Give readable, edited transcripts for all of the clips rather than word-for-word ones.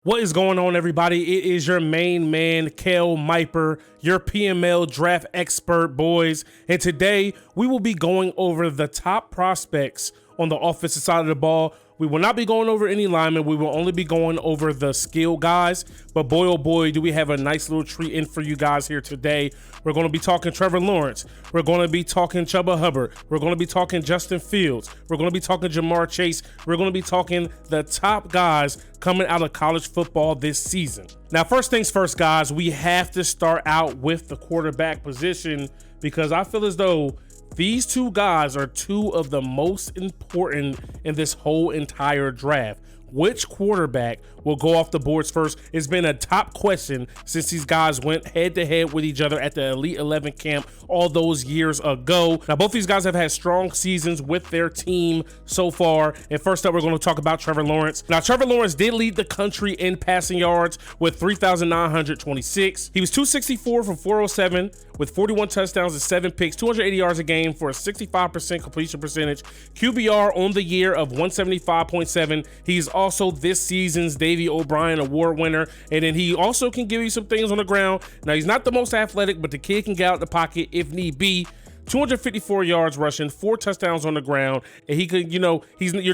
What is going on, everybody? It is your main man, Kel Miper, your PML draft expert, boys. And today we will be going over the top prospects on the offensive side of the ball. We will not be going over any linemen. We will only be going over the skill guys. But boy, oh boy, do we have a nice little treat in for you guys here today. We're going to be talking Trevor Lawrence. We're going to be talking Chuba Hubbard. We're going to be talking Justin Fields. We're going to be talking Jamar Chase. We're going to be talking the top guys coming out of college football this season. Now, first things first, guys, we have to start out with the quarterback position because I feel as though these two guys are two of the most important in this whole entire draft. Which quarterback will go off the boards first? It's been a top question since these guys went head to head with each other at the Elite 11 camp all those years ago. Now, both these guys have had strong seasons with their team so far. And first up, we're going to talk about Trevor Lawrence. Now, Trevor Lawrence did lead the country in passing yards with 3,926. He was 264 from 407 with 41 touchdowns and 7 picks, 280 yards a game for a 65% completion percentage. QBR on the year of 175.7. He's also this season's Davey O'Brien Award winner, and then he also can give you some things on the ground. Now, he's not the most athletic, but the kid can get out the pocket if need be. 254 yards rushing, 4 touchdowns on the ground, and he could, you're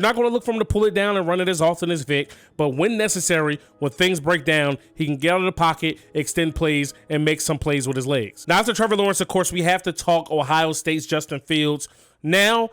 not going to look for him to pull it down and run it as often as Vic, but when necessary, when things break down, he can get out of the pocket, extend plays, and make some plays with his legs. Now, after Trevor Lawrence, of course, we have to talk Ohio State's Justin Fields. Now,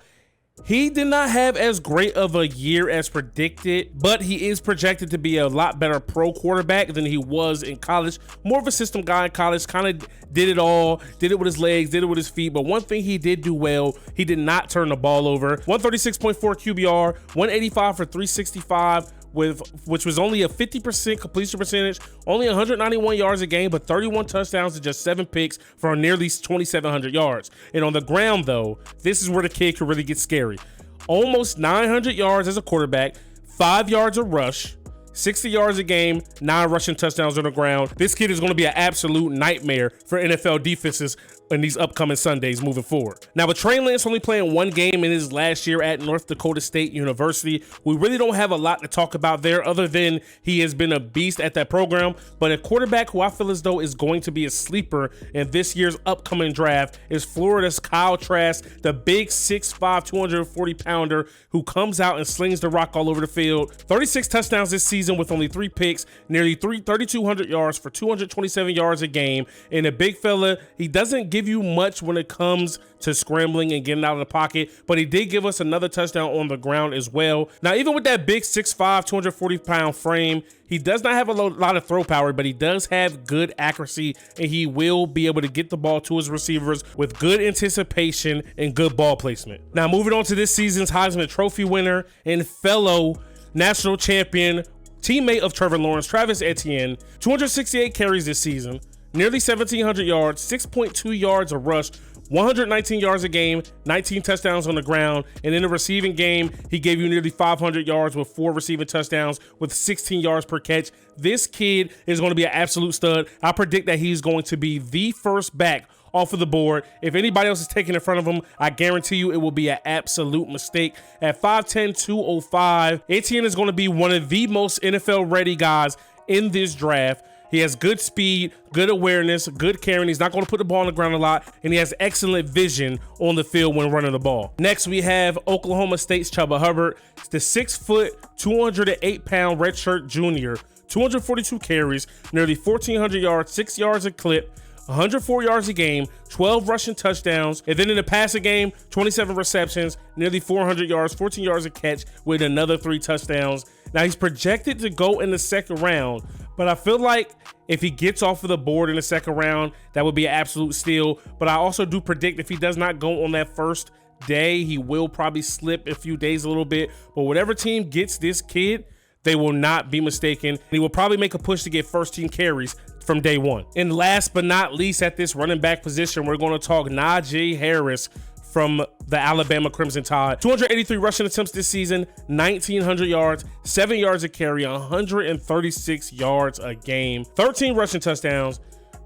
he did not have as great of a year as predicted, but he is projected to be a lot better pro quarterback than he was in college. More of a system guy in college, kind of did it all, did it with his legs, did it with his feet. But one thing he did do well, he did not turn the ball over. 136.4 QBR, 185 for 365, which was only a 50% completion percentage, only 191 yards a game, but 31 touchdowns and just 7 picks for nearly 2,700 yards. And on the ground, though, this is where the kid could really get scary. Almost 900 yards as a quarterback, 5 yards a rush, 60 yards a game, 9 rushing touchdowns on the ground. This kid is going to be an absolute nightmare for NFL defenses in these upcoming Sundays moving forward. Now, with Trey Lance only playing 1 game in his last year at North Dakota State University, we really don't have a lot to talk about there other than he has been a beast at that program. But a quarterback who I feel as though is going to be a sleeper in this year's upcoming draft is Florida's Kyle Trask, the big 6'5", 240-pounder who comes out and slings the rock all over the field. 36 touchdowns this season with only 3 picks, nearly 3,200 yards for 227 yards a game. And a big fella, he doesn't give you much when it comes to scrambling and getting out of the pocket, but he did give us another touchdown on the ground as well. Now, even with that big 6'5", 240-pound frame, he does not have a lot of throw power, but he does have good accuracy, and he will be able to get the ball to his receivers with good anticipation and good ball placement. Now, moving on to this season's Heisman Trophy winner and fellow national champion, teammate of Trevor Lawrence, Travis Etienne, 268 carries this season, nearly 1,700 yards, 6.2 yards a rush, 119 yards a game, 19 touchdowns on the ground, and in the receiving game, he gave you nearly 500 yards with 4 receiving touchdowns with 16 yards per catch. This kid is going to be an absolute stud. I predict that he's going to be the first back off of the board. If anybody else is taking in front of him, I guarantee you it will be an absolute mistake. At 5'10", 205, Etienne is going to be one of the most NFL-ready guys in this draft. He has good speed, good awareness, good carrying. He's not going to put the ball on the ground a lot, and he has excellent vision on the field when running the ball. Next, we have Oklahoma State's Chuba Hubbard. It's the 6', 208-pound redshirt junior, 242 carries, nearly 1,400 yards, 6 yards a clip, 104 yards a game, 12 rushing touchdowns, and then in the passing game, 27 receptions, nearly 400 yards, 14 yards a catch with another 3 touchdowns. Now, he's projected to go in the second round, but I feel like if he gets off of the board in the second round, that would be an absolute steal. But I also do predict if he does not go on that first day, he will probably slip a few days a little bit. But whatever team gets this kid, they will not be mistaken. He will probably make a push to get first team carries from day one. And last but not least, at this running back position, we're going to talk Najee Harris from the Alabama Crimson Tide. 283 rushing attempts this season, 1,900 yards, 7 yards a carry, 136 yards a game, 13 rushing touchdowns,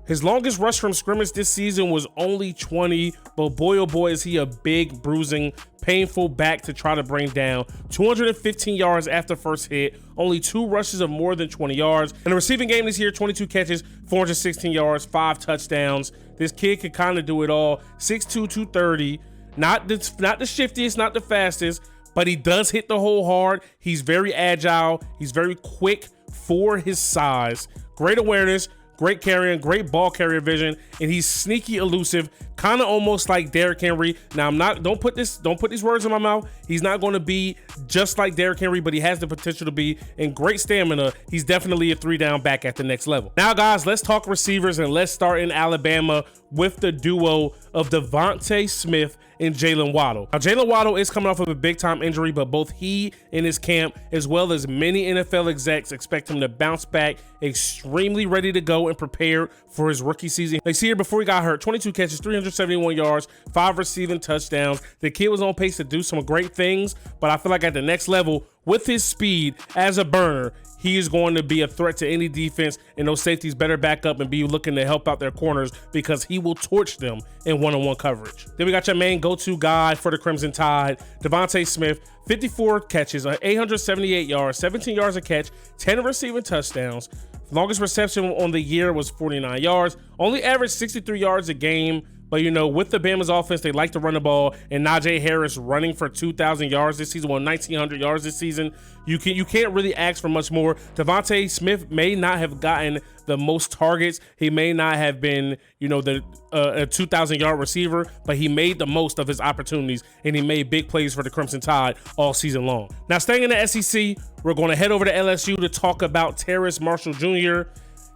His longest rush from scrimmage this season was only 20, but boy, oh boy, is he a big, bruising, painful back to try to bring down. 215 yards after first hit, only 2 rushes of more than 20 yards. In the receiving game this year, 22 catches, 416 yards, 5 touchdowns. This kid can kind of do it all. 6'2", 230, not the shiftiest, not the fastest, but he does hit the hole hard. He's very agile. He's very quick for his size. Great awareness, great carrying, great ball carrier vision, and he's sneaky elusive, kind of almost like Derrick Henry. Now, don't put these words in my mouth. He's not going to be just like Derrick Henry, but he has the potential to be, and great stamina. He's definitely a 3-down back at the next level. Now, guys, let's talk receivers, and let's start in Alabama with the duo of DeVonta Smith and Jalen Waddle. Now, Jalen Waddle is coming off of a big-time injury, but both he and his camp, as well as many NFL execs, expect him to bounce back, extremely ready to go and prepared for his rookie season. Like, see here, before he got hurt, 22 catches, 371 yards, 5 receiving touchdowns. The kid was on pace to do some great things, but I feel like at the next level, with his speed as a burner, he is going to be a threat to any defense, and those safeties better back up and be looking to help out their corners because he will torch them in one-on-one coverage. Then we got your main go-to guy for the Crimson Tide, DeVonta Smith, 54 catches, 878 yards, 17 yards a catch, 10 receiving touchdowns. Longest reception on the year was 49 yards, only averaged 63 yards a game. But, you know, with the Bama's offense, they like to run the ball, and Najee Harris running for 2,000 yards this season, 1,900 yards this season. You can't really ask for much more. DeVonta Smith may not have gotten the most targets. He may not have been, you know, a 2,000-yard receiver, but he made the most of his opportunities, and he made big plays for the Crimson Tide all season long. Now, staying in the SEC, we're going to head over to LSU to talk about Terrace Marshall Jr.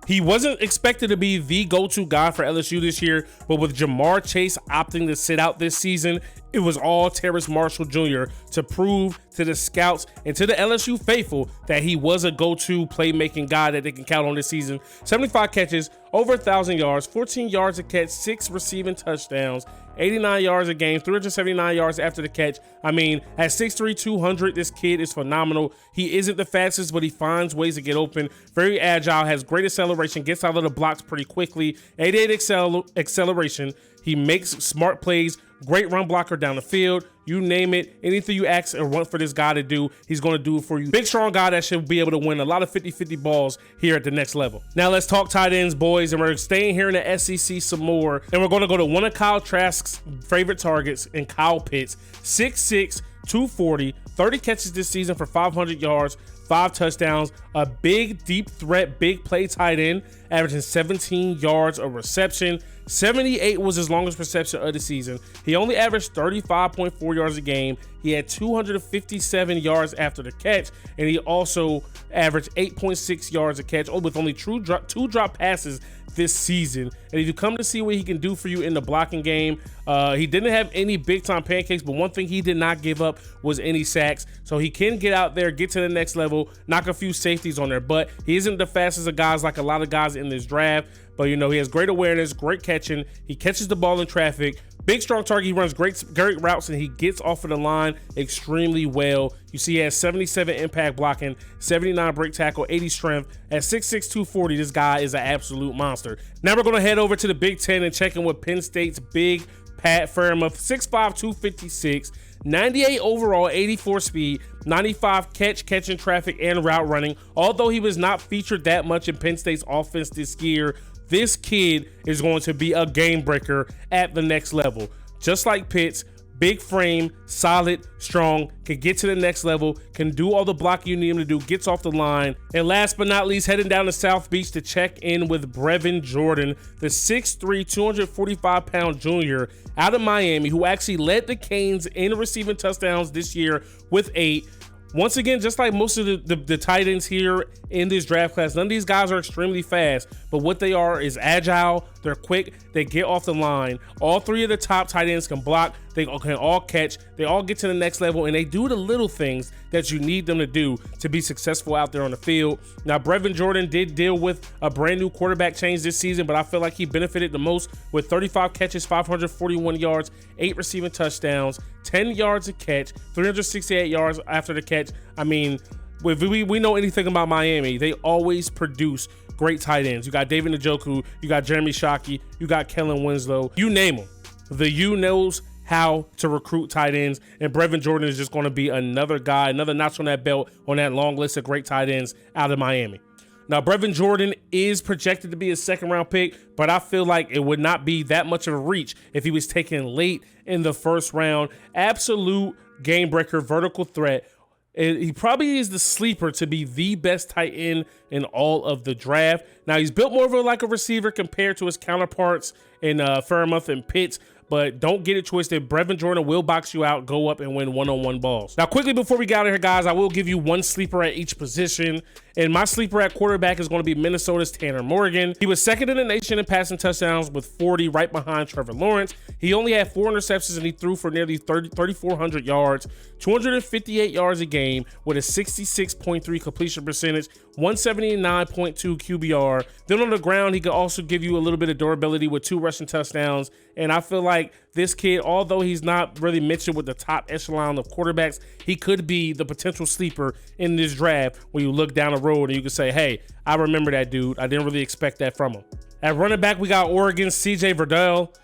He wasn't expected to be the go-to guy for LSU this year, but with Jamar Chase opting to sit out this season, it was all Terrace Marshall Jr. to prove to the scouts and to the LSU faithful that he was a go-to playmaking guy that they can count on this season. 75 catches, over 1,000 yards, 14 yards a catch, 6 receiving touchdowns, 89 yards a game, 379 yards after the catch. I mean, at 6'3", 200, this kid is phenomenal. He isn't the fastest, but he finds ways to get open. Very agile, has great acceleration, gets out of the blocks pretty quickly. 88 acceleration. He makes smart plays, great run blocker down the field. You name it, anything you ask or want for this guy to do, he's going to do it for you. Big, strong guy that should be able to win a lot of 50-50 balls here at the next level. Now let's talk tight ends, boys, and we're staying here in the SEC some more, and we're going to go to one of Kyle Trask's favorite targets in Kyle Pitts. 6'6", 240, 30 catches this season for 500 yards, 5 touchdowns, a big, deep threat, big play tight end, averaging 17 yards a reception. 78 was his longest reception of the season. He only averaged 35.4 yards a game. He had 257 yards after the catch, and he also averaged 8.6 yards a catch with only two drop passes this season. And if you come to see what he can do for you in the blocking game, he didn't have any big time pancakes, but one thing he did not give up was any sacks. So he can get out there, get to the next level, knock a few safeties on their butt. He isn't the fastest of guys like a lot of guys in this draft, but you know, he has great awareness, great catching. He catches the ball in traffic. Big, strong target. He runs great routes, and he gets off of the line extremely well. You see he has 77 impact blocking, 79 break tackle, 80 strength. At 6'6", 240, this guy is an absolute monster. Now we're going to head over to the Big Ten and check in with Penn State's big Pat Fairmouth, 6'5", 256, 98 overall, 84 speed, 95 catching traffic, and route running. Although he was not featured that much in Penn State's offense this year, this kid is going to be a game breaker at the next level. Just like Pitts, big frame, solid, strong, can get to the next level, can do all the blocking you need him to do, gets off the line. And last but not least, heading down to South Beach to check in with Brevin Jordan, the 6'3", 245-pound junior out of Miami, who actually led the Canes in receiving touchdowns this year with 8. Once again, just like most of the tight ends here in this draft class, none of these guys are extremely fast, but what they are is agile, they're quick, they get off the line. All 3 of the top tight ends can block, they can all catch, they all get to the next level, and they do the little things that you need them to do to be successful out there on the field. Now, Brevin Jordan did deal with a brand new quarterback change this season, but I feel like he benefited the most with 35 catches, 541 yards, 8 receiving touchdowns, 10 yards a catch, 368 yards after the catch. I mean, if we know anything about Miami, they always produce great tight ends. You got David Njoku, you got Jeremy Shockey, you got Kellen Winslow, you name them. The U knows how to recruit tight ends, and Brevin Jordan is just going to be another guy, another notch on that belt on that long list of great tight ends out of Miami. Now, Brevin Jordan is projected to be a second-round pick, but I feel like it would not be that much of a reach if he was taken late in the first round. Absolute game-breaker, vertical threat. He probably is the sleeper to be the best tight end in all of the draft. Now, he's built more of a receiver compared to his counterparts in Fairmouth and Pitts, but don't get it twisted. Brevin Jordan will box you out, go up and win one-on-one balls. Now, quickly before we get out of here, guys, I will give you one sleeper at each position. And my sleeper at quarterback is going to be Minnesota's Tanner Morgan. He was second in the nation in passing touchdowns with 40, right behind Trevor Lawrence. He only had 4 interceptions and he threw for nearly 3,400 yards, 258 yards a game with a 66.3 completion percentage, 179.2 QBR. Then on the ground, he could also give you a little bit of durability with 2 rushing touchdowns. And I feel like this kid, although he's not really mentioned with the top echelon of quarterbacks, he could be the potential sleeper in this draft when you look down the road and you can say, hey, I remember that dude. I didn't really expect that from him. At running back, we got Oregon's CJ Verdell.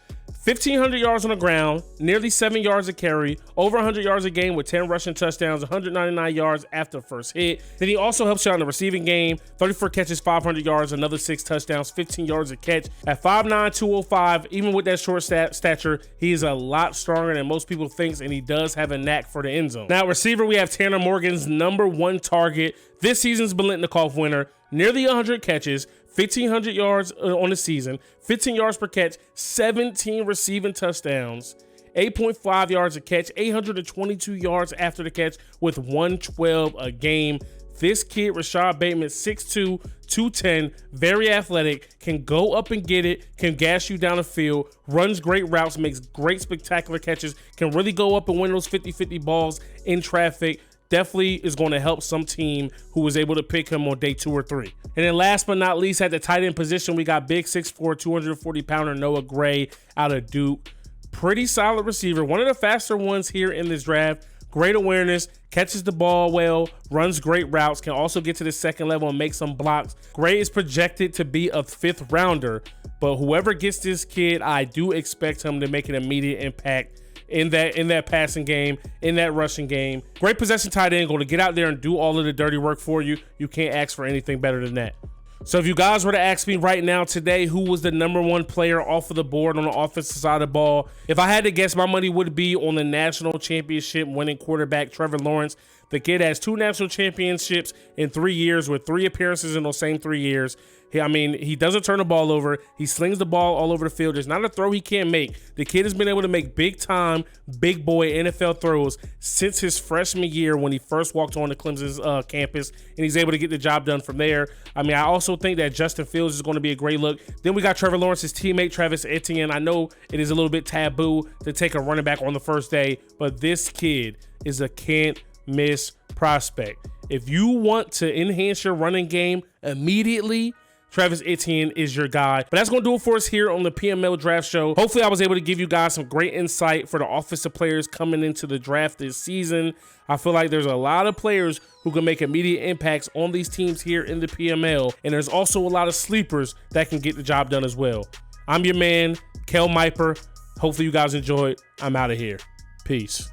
1,500 yards on the ground, nearly 7 yards a carry, over 100 yards a game with 10 rushing touchdowns, 199 yards after the first hit. Then he also helps you out in the receiving game, 34 catches, 500 yards, another 6 touchdowns, 15 yards a catch. At 5'9", 205, even with that short stature, he is a lot stronger than most people think, and he does have a knack for the end zone. Now, receiver, we have Tanner Morgan's #1 target, this season's Biletnikoff winner, nearly 100 catches, 1,500 yards on the season, 15 yards per catch, 17 receiving touchdowns, 8.5 yards a catch, 822 yards after the catch with 112 a game. This kid, Rashad Bateman, 6'2", 210, very athletic, can go up and get it, can gas you down the field, runs great routes, makes great spectacular catches, can really go up and win those 50-50 balls in traffic. Definitely is going to help some team who was able to pick him on day 2 or 3. And then last but not least, at the tight end position, we got big 6'4", 240-pounder Noah Gray out of Duke. Pretty solid receiver, one of the faster ones here in this draft. Great awareness, catches the ball well, runs great routes, can also get to the second level and make some blocks. Gray is projected to be a 5th rounder, but whoever gets this kid, I do expect him to make an immediate impact in that passing game, in that rushing game. Great possession tight end, going to get out there and do all of the dirty work for you. You can't ask for anything better than that. So if you guys were to ask me right now today who was the #1 player off of the board on the offensive side of the ball, if I had to guess, my money would be on the national championship winning quarterback Trevor Lawrence. The kid has 2 national championships in 3 years with 3 appearances in those same 3 years. He doesn't turn the ball over. He slings the ball all over the field. There's not a throw he can't make. The kid has been able to make big-time, big-boy NFL throws since his freshman year when he first walked on the Clemson's campus, and he's able to get the job done from there. I also think that Justin Fields is going to be a great look. Then we got Trevor Lawrence's teammate, Travis Etienne. I know it is a little bit taboo to take a running back on the first day, but this kid is a can't-miss prospect. If you want to enhance your running game immediately, Travis Etienne is your guy. But that's going to do it for us here on the PML Draft Show. Hopefully, I was able to give you guys some great insight for the offensive players coming into the draft this season. I feel like there's a lot of players who can make immediate impacts on these teams here in the PML. And there's also a lot of sleepers that can get the job done as well. I'm your man, Kel Miper. Hopefully, you guys enjoyed. I'm out of here. Peace.